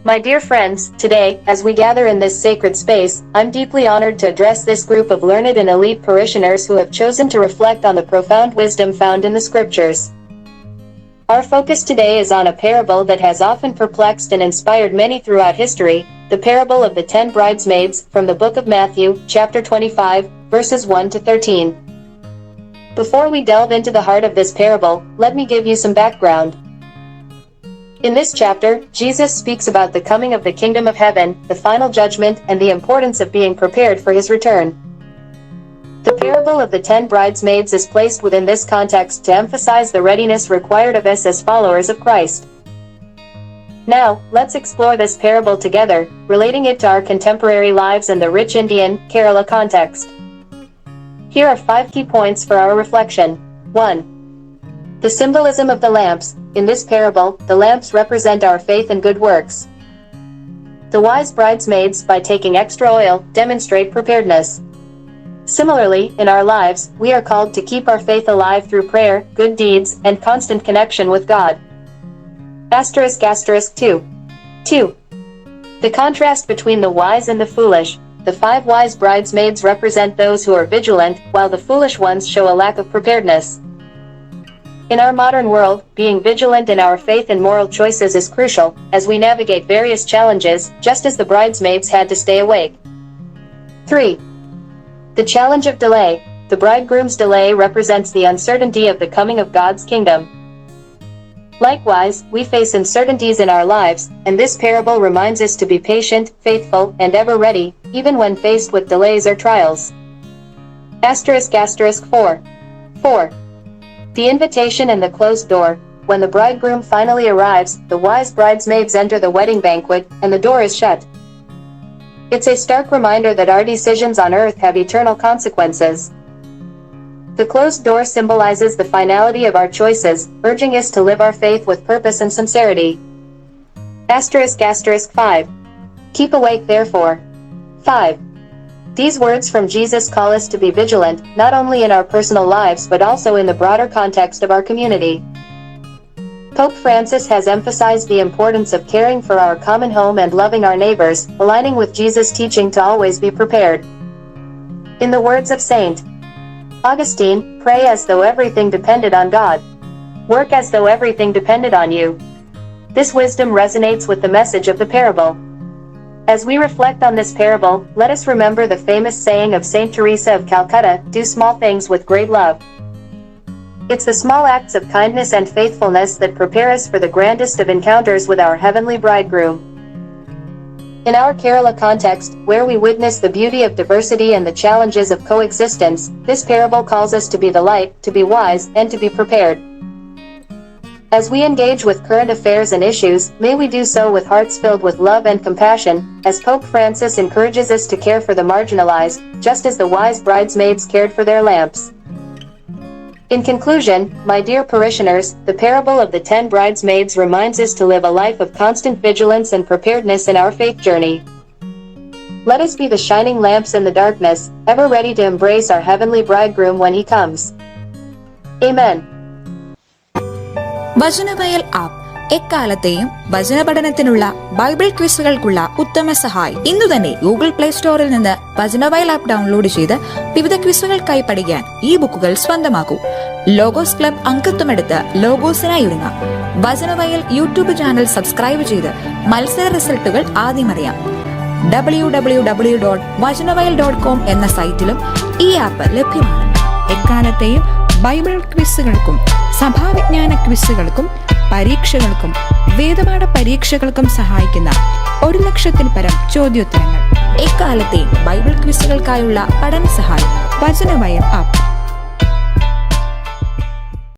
My dear friends, today, as we gather in this sacred space, I'm deeply honored to address this group of learned and elite parishioners who have chosen to reflect on the profound wisdom found in the scriptures. Our focus today is on a parable that has often perplexed and inspired many throughout history, the parable of the 10 bridesmaids, from the book of Matthew, chapter 25, verses 1 to 13. Before we delve into the heart of this parable, let me give you some background. In this chapter, Jesus speaks about the coming of the kingdom of heaven, the final judgment, and the importance of being prepared for his return. The parable of the 10 bridesmaids is placed within this context to emphasize the readiness required of us as followers of Christ. Now, let's explore this parable together, relating it to our contemporary lives and the rich Indian, Kerala context. Here are 5 key points for our reflection. 1. The symbolism of the lamps. In this parable, the lamps represent our faith and good works. The wise bridesmaids, by taking extra oil, demonstrate preparedness. Similarly, in our lives, we are called to keep our faith alive through prayer, good deeds, and constant connection with God. ***2. 2. The contrast between the wise and the foolish. The 5 wise bridesmaids represent those who are vigilant, while the foolish ones show a lack of preparedness. In our modern world, being vigilant in our faith and moral choices is crucial, as we navigate various challenges, just as the bridesmaids had to stay awake. 3. The challenge of delay. The bridegroom's delay represents the uncertainty of the coming of God's kingdom. Likewise, we face uncertainties in our lives, and this parable reminds us to be patient, faithful, and ever ready, even when faced with delays or trials. **4. 4. The invitation and the closed door. When the bridegroom finally arrives, the wise bridesmaids enter the wedding banquet, and the door is shut. It's a stark reminder that our decisions on earth have eternal consequences. The closed door symbolizes the finality of our choices, urging us to live our faith with purpose and sincerity. *5. Keep awake therefore. 5. These words from Jesus call us to be vigilant, not only in our personal lives but also in the broader context of our community. Pope Francis has emphasized the importance of caring for our common home and loving our neighbors, aligning with Jesus' teaching to always be prepared. In the words of St. Augustine, pray as though everything depended on God. Work as though everything depended on you. This wisdom resonates with the message of the parable. As we reflect on this parable, let us remember the famous saying of Saint Teresa of Calcutta, do small things with great love. It's the small acts of kindness and faithfulness that prepare us for the grandest of encounters with our heavenly bridegroom. In our Kerala context, where we witness the beauty of diversity and the challenges of coexistence, this parable calls us to be the light, to be wise, and to be prepared. As we engage with current affairs and issues, may we do so with hearts filled with love and compassion, as Pope Francis encourages us to care for the marginalized, just as the wise bridesmaids cared for their lamps. In conclusion, my dear parishioners, the parable of the 10 bridesmaids reminds us to live a life of constant vigilance and preparedness in our faith journey. Let us be the shining lamps in the darkness, ever ready to embrace our heavenly bridegroom when he comes. Amen. Vachanavayal app എക്കാലത്തെയും വചന പഠനത്തിനുള്ള Bible ക്വിസുകൾക്കുള്ള ഉത്തമ സഹായി. ഇന്നു തന്നെ Google play സ്റ്റോറിൽ നിന്ന് Vachanavayal app download ചെയ്ത് വിവിധ ക്വിസുകൾക്കായി പഠിക്കാൻ ഈ ബുക്കുകൾ സ്വന്തമാക്കൂ. ലോഗോസ് ക്ലബ് അംഗത്വമെടുത്ത് ലോഗോസിനായി ഒരുങ്ങാം. വചനവയൽ യൂട്യൂബ് ചാനൽ സബ്സ്ക്രൈബ് ചെയ്ത് മത്സര റിസൾട്ടുകൾ ആദ്യം അറിയാം. www.vajanavayal.com എന്ന സൈറ്റിലും ഈ ആപ്പ് ലഭ്യമാണ്. എക്കാലത്തെയും ബൈബിൾ ക്വിസുകൾക്കും സഭാവിജ്ഞാന ക്വിസുകൾക്കും പരീക്ഷകൾക്കും വേദപാഠ പരീക്ഷകൾക്കും സഹായിക്കുന്ന 1,00,000-ൽ പരം ചോദ്യോത്തരങ്ങൾ. എക്കാലത്തെയും ബൈബിൾ ക്വിസുകൾക്കായുള്ള പഠന സഹായം വചനവയൽ ആപ്പ്.